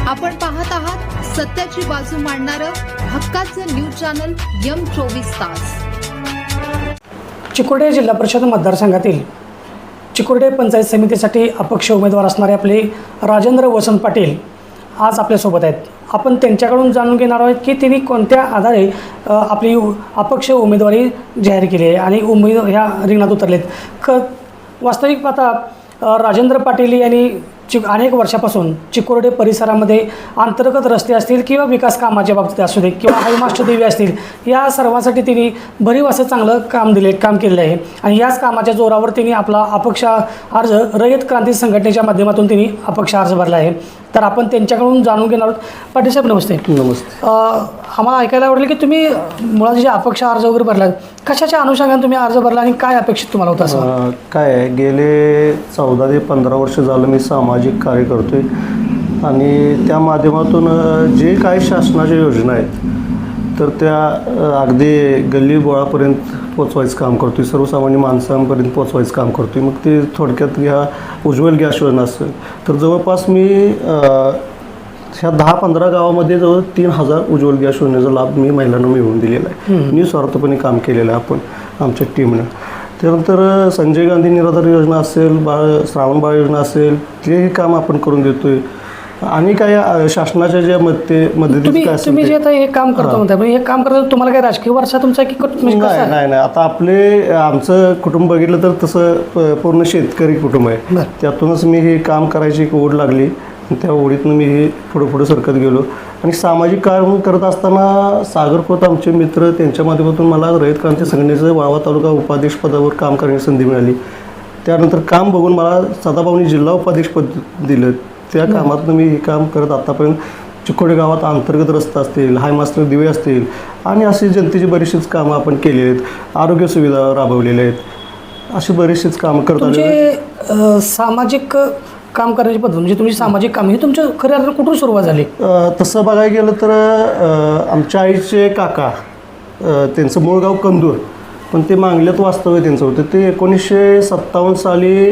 आपण पाहत आहात सत्याची बाजू मांडणारं हक्काचं न्यूज चॅनल M24 तास। चिकोडे जिल्हा परिषद मतदारसंघातील चिकोडे पंचायत समितीसाठी अपक्ष उमेदवार असणारे आपले राजेंद्र वसंत पाटील आज आपल्यासोबत आहेत। आपण त्यांच्याकडून जाणून घेणार आहोत की त्यांनी कोणत्या आधारे आपली अपक्ष उमेदवारी जाहीर केली आहे आणि ह्या रिंगणात उतरलेत। वास्तविक पाहता राजेंद्र पाटील यांनी अनेक वर्षापासून चिकोडे परिसरामध्ये अंतर्गत रस्ते असतील किंवा विकास कामाच्या बाबतीत असू दे किंवा हायमास्ट देवी असतील, या सर्वांसाठी त्यांनी भरीव असं चांगलं काम केलेलं आहे आणि याच कामाच्या जोरावर त्यांनी आपला अपक्ष अर्ज रयत क्रांती संघटनेच्या माध्यमातून त्यांनी अपक्ष अर्ज भरला आहे। तर आपण त्यांच्याकडून जाणून घेणार आहोत। पाटील साहेब नमस्ते। नमस्ते। आम्हाला ऐकायला आवडेल की तुम्ही मुळात जे अपक्ष अर्ज वगैरे भरला, कशाच्या अनुषंगाने तुम्ही अर्ज भरला आणि काय अपेक्षित तुम्हाला होतं? असं काय आहे, गेले 14 ते 15 वर्ष झालं मी सामाजिक कार्य करतोय आणि त्या माध्यमातून जे काही शासनाच्या योजना आहेत तर त्या अगदी गल्ली बोळापर्यंत पोचवायचं काम करतोय, सर्वसामान्य माणसांपर्यंत पोचवायचं काम करतोय। मग ते थोडक्यात घ्या, उज्ज्वल गॅस योजना असेल तर जवळपास मी ह्या 10-15 गावामध्ये जवळ 3000 उज्ज्वल गॅस योजनेचा लाभ मी महिलांना मिळवून दिलेला आहे। निस्वार्थपणे काम केलेलं आहे आपण आमच्या टीमनं। त्यानंतर संजय गांधी निराधार योजना असेल, श्रावण बाळ योजना असेल, तेही काम आपण करून देतोय आणि काय शासनाच्या ज्या मदतीचं काय तुम्ही जे आता हे काम करतो म्हणता, हे काम करता तुम्हाला काय राजकीय वारसा तुमचा की नाही आता आमचं कुटुंब बघितलं तर तसं पूर्ण शेतकरी कुटुंब आहे। त्यातूनच मी हे काम करायची एक ओढ लागली, त्या ओढीतून मी हे पुढे सरकत गेलो आणि सामाजिक कार्य करत असताना सागर खोत आमचे मित्र, त्यांच्या माध्यमातून मला रयत क्रांती संघटनेचं वाळवा तालुका उपाध्यक्ष पदावर काम करण्याची संधी मिळाली। त्यानंतर काम बघून मला सदाभाऊंनी जिल्हा उपाध्यक्ष पद दिलं। त्या कामातून मी हे काम करत आतापर्यंत चिकोडे गावात अंतर्गत रस्ता असतील, हायमास्टर दिवे असतील आणि अशी जनतेची बरीचशीच कामं आपण केली आहेत, आरोग्य सुविधा राबवलेल्या आहेत, अशी बरीचशीच कामं करत आले। सामाजिक काम करण्याची पद्धत म्हणजे तुमची सामाजिक काम ही तुमच्या खऱ्या अर्थानं कुठून सुरुवात झाली? तसं बघायला गेलं तर आमच्या आईचे काका, त्यांचं मूळ गाव कंदूर, पण ते मांगल्यात वास्तव आहे त्यांचं होतं। ते 1957 साली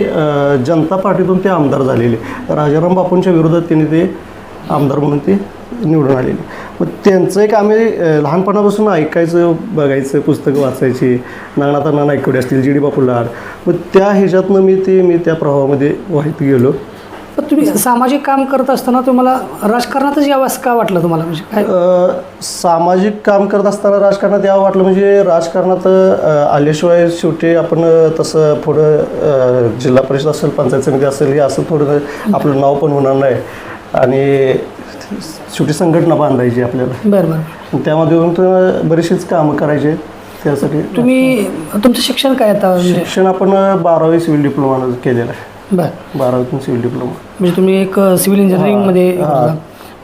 जनता पार्टीतून ते आमदार झालेले, राजाराम बापूंच्या विरोधात त्यांनी ते आमदार म्हणून ते निवडून आलेले। मग त्यांचं एक आम्ही लहानपणापासून ऐकायचं, बघायचं, पुस्तकं वाचायची, नानाताना नायकवडे असतील, जी डी बापू लाड, मग त्या ह्याच्यातनं मी त्या प्रवाहामध्ये वाहत गेलो। पण तुम्ही सामाजिक काम करत असताना तुम्हाला राजकारणातच यावं असं का वाटलं तुम्हाला? म्हणजे काय सामाजिक काम करत असताना राजकारणात यावं वाटलं म्हणजे राजकारणात आल्याशिवाय शेवटी आपण तसं पुढं जिल्हा परिषद असेल, पंचायत समिती असेल, हे असं थोडं आपलं नाव पण होणार नाही आणि शेवटी संघटना बांधायची आपल्याला। बरं त्यामध्ये बरीचशीच कामं करायचे। त्यासाठी तुमचं शिक्षण काय आता? शिक्षण आपण 12वी सिव्हिल डिप्लोमा केलेलं आहे। बरं, 12वीतून सिव्हिल डिप्लोमा म्हणजे तुम्ही एक सिव्हिल इंजिनिअरिंगमध्ये।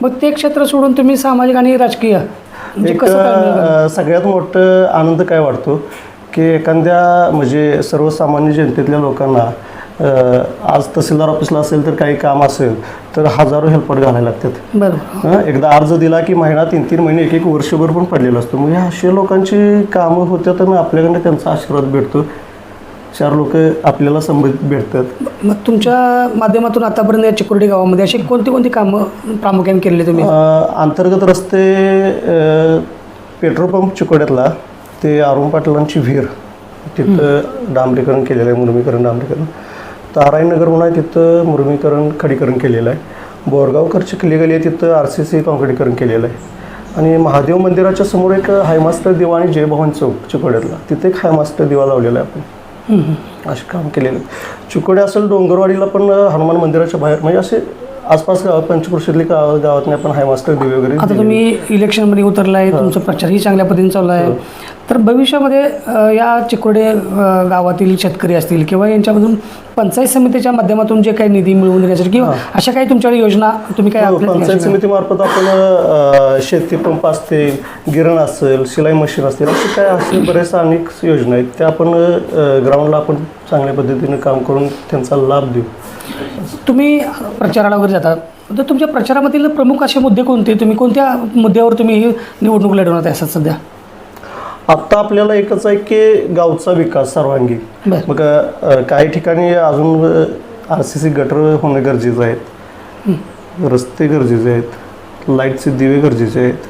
मग ते क्षेत्र सोडून तुम्ही सामाजिक आणि राजकीय म्हणजे कसं? सगळ्यात मोठं आनंद काय वाटतो की एखाद्या म्हणजे सर्वसामान्य जनतेतल्या लोकांना आज तहसीलदार ऑफिसला असेल तर काही काम असेल तर हजारो हेल्पट घालायला लागतात। बरं, एकदा अर्ज दिला की महिना 3-3 महिने, एक वर्षभर पण पडलेला असतो। मग अशा लोकांची कामं होत्या तर आपल्याकडे त्यांचा आशीर्वाद भेटतो, 4 लोक आपल्याला संबंधित भेटतात। मग तुमच्या माध्यमातून आतापर्यंत या चिकोडी गावामध्ये अशी कोणती कामं प्रामुख्याने केलेली तुम्ही? अंतर्गत रस्ते, पेट्रोल पंप चिकोड्यातला, ते अरुण पाटलांची विहीर, तिथं डांबरीकरण केलेलं आहे, मुरमीकरण डांबरीकरण। ताराईनगर म्हणून आहे, तिथं मुरमीकरण खडीकरण केलेलं आहे। बोरगावकर चिखली गली आहे, तिथं RCC काँक्रिटीकरण केलेलं आहे आणि महादेव मंदिराच्या समोर एक हायमास्टर दिवा आणि जयभवान चौक चिकोड्यातला, तिथे एक हायमास्टर दिवा लावलेला आहे आपण। असे काम केलेलं आहे। चिकोडे असेल डोंगरवाडीला पण हनुमान मंदिराच्या बाहेर, म्हणजे असे आसपास गावात पंचकृषीतली गावातने आपण हायमास्टर दिवे वगैरे। आता तुम्ही इलेक्शनमध्ये उतरलाय, तुमचा प्रचारही चांगल्या पद्धतीने चालू आहे, तर भविष्यामध्ये या चिकोडे गावातील शेतकरी असतील किंवा यांच्यामधून पंचायत समितीच्या माध्यमातून जे काही निधी मिळवून देण्यासाठी किंवा अशा काही तुमच्याकडे योजना तुम्ही काय? पंचायत समितीमार्फत आपण शेती पंप असतील, गिरण असेल, शिलाई मशीन असतील, असे काय असे बऱ्याच अनेक योजना आहेत, त्या आपण ग्राउंडला आपण चांगल्या पद्धतीने काम करून त्यांचा लाभ देऊ। तुम्ही प्रचाराला वगैरे जाता तर तुमच्या प्रचारामधील प्रमुख असे मुद्दे कोणते? तुम्ही कोणत्या मुद्द्यावर तुम्ही ही निवडणूक लढवणार आहे सध्या? आत्ता आपल्याला एकच आहे की गावचा विकास सर्वांगी। मग काही ठिकाणी अजून RCC गटर होणे गरजेचं आहे, रस्ते गरजेचे आहेत, लाईटचे दिवे गरजेचे आहेत.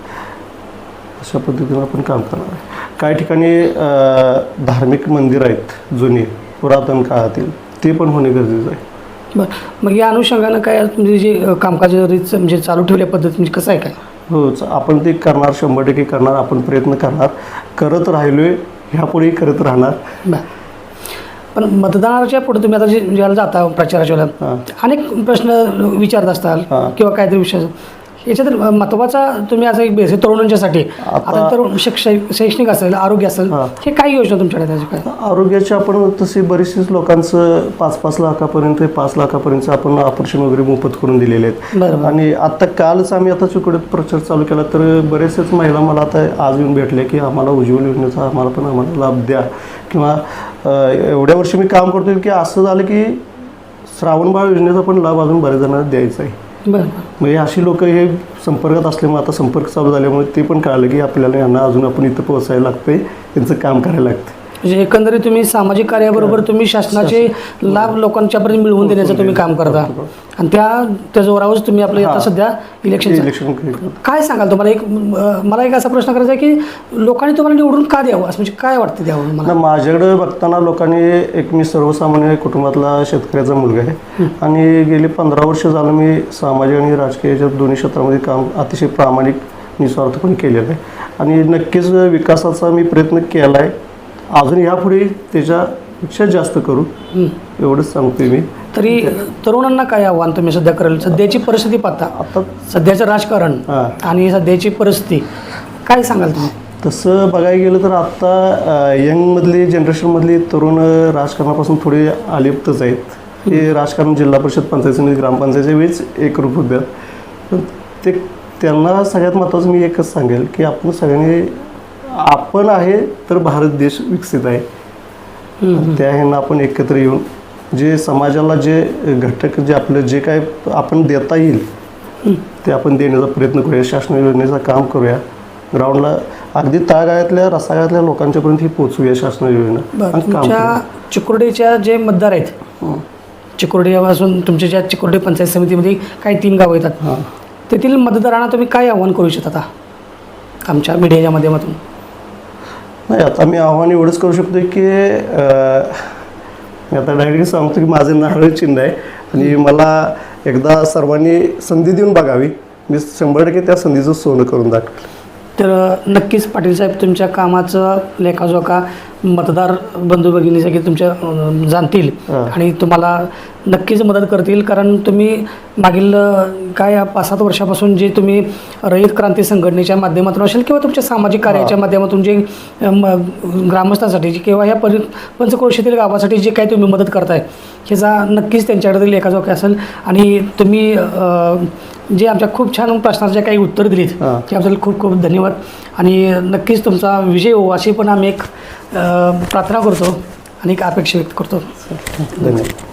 अशा पद्धतीनं आपण काम करणार आहे. काही ठिकाणी धार्मिक मंदिर आहेत जुनी पुरातन काळातील, ते पण होणे गरजेचं आहे. बरं, मग या अनुषंगानं काय म्हणजे जे कामकाज म्हणजे चालू ठेवल्या पद्धती म्हणजे कसं आहे काय? हो, आपण ते करणार, 100% करणार. आपण प्रयत्न करणार, करत राहिलो आहे, ह्यापुढेही करत राहणार. बरं, पण मतदानाच्या पुढे तुम्ही आता जे ज्याला जाता प्रचाराच्या वेळेला अनेक प्रश्न विचारत असताल किंवा काहीतरी विषय, याच्यात महत्त्वाचा तुम्ही असं एक बेस तरुणांच्यासाठी आता तरुण शैक्षणिक असेल, आरोग्य असेल, हे काय योजना तुमच्याकडे त्याची काय? आरोग्याची आपण तशी बरीचशीच लोकांचं 5-5 लाखापर्यंत 5 लाखापर्यंत आपण ऑपरेशन वगैरे मोफत करून दिलेले आहेत. आणि आता कालच आम्ही आता चिकोडीत प्रचार चालू केला, तर बरेचसेच महिला मला आता आज येऊन भेटले की आम्हाला उज्ज्वल योजनेचा आम्हाला लाभ द्या, किंवा एवढ्या वर्षी मी काम करतोय की असं झालं की श्रावणबाळ योजनेचा पण लाभ अजून बऱ्याच जणांना द्यायचा आहे. बरं, म्हणजे अशी लोक हे संपर्कात असल्यामुळे, आता संपर्क चालू झाल्यामुळे ते पण कळलं की आपल्याला यांना अजून आपण इथं पोहोचायला लागतंय, त्यांचं काम करायला लागतं. म्हणजे एकंदरीत तुम्ही सामाजिक कार्याबरोबर तुम्ही शासनाचे लाभ लोकांच्यापर्यंत मिळवून देण्याचं तुम्ही काम करता, आणि त्या जोरावरच तुम्ही आपलं आता सध्या इलेक्शन काय सांगाल? तुम्हाला एक मला एक असा प्रश्न करायचा आहे की लोकांनी तुम्हाला निवडून का द्यावं, असं म्हणजे काय वाटतं द्यावं मला? माझ्याकडे बघताना लोकांनी, एक मी सर्वसामान्य कुटुंबातला शेतकऱ्याचा मुलगा आहे आणि गेली 15 वर्ष झालं मी सामाजिक आणि राजकीय दोन्ही क्षेत्रामध्ये काम अतिशय प्रामाणिक निस्वार्थपणे केलेलं आहे. आणि नक्कीच विकासाचा मी प्रयत्न केला आहे, अजून यापुढे त्याच्यापेक्षा जास्त करू, एवढंच सांगतोय मी. तरी तरुणांना काय आव्हान तुम्ही सध्या कराल? सध्याची परिस्थिती पाहता, आता सध्याचं राजकारण आणि सध्याची परिस्थिती काय सांगाल तुम्ही? तसं बघायला गेलं तर आत्ता यंगमधली जनरेशनमधली तरुण राजकारणापासून थोडे अलिप्तच आहेत. ते राजकारण जिल्हा परिषद, पंचायत समिती, ग्रामपंचायतच्या वेळीच एकरूप होत्या. ते त्यांना सगळ्यात महत्त्वाचं मी एकच सांगेल की आपण सगळ्यांनी, आपण आहे तर भारत देश विकसित आहे, त्या ह्यांना आपण एकत्र येऊन जे समाजाला जे घटक जे आपलं जे काय आपण देता येईल ते आपण देण्याचा प्रयत्न करूया. शासन योजनेचं काम करूया, ग्राउंडला अगदी तळागाळातल्या रसागाळातल्या लोकांच्यापर्यंत ही पोचवूया शासन योजना. तुमच्या चिकोर्डीच्या जे मतदार आहेत, चिकोर्डीपासून तुमच्या ज्या चिकोर्डी पंचायत समितीमध्ये काही 3 गावं येतात, तेथील मतदारांना तुम्ही काय आव्हान करू इच्छिता आता आमच्या मीडियाच्या माध्यमातून? नाही, आता मी आव्हान एवढंच करू शकतो की मी आता डायरेक्ट सांगतो की माझं नारळ चिन्ह आहे आणि मला एकदा सर्वांनी संधी देऊन बघावी. मी 100% त्या संधीचं सोनं करून दाखवेल. तर नक्कीच पाटील साहेब तुमच्या कामाचं लेखाजोखा मतदार बंधू भगिनी सगळे तुमच्या जाणतील आणि तुम्हाला नक्कीच मदत करतील. कारण तुम्ही मागील काय 5-7 वर्षापासून जे तुम्ही रयत क्रांती संघटनेच्या माध्यमातून असेल किंवा तुमच्या सामाजिक कार्याच्या माध्यमातून जे ग्रामस्थांसाठी किंवा या पंचक्रोशीतील गावासाठी जे काही तुम्ही मदत करताय ह्याचा नक्कीच त्यांच्याकडे लेखाजोखा असेल. आणि तुम्ही जे आमच्या खूप छान प्रश्नाचे काही उत्तर दिलीत त्याबद्दल खूप खूप धन्यवाद. आणि नक्कीच तुमचा विजय हो अशी पण आम्ही एक प्रार्थना करतो आणि एक अपेक्षा व्यक्त करतो. धन्यवाद.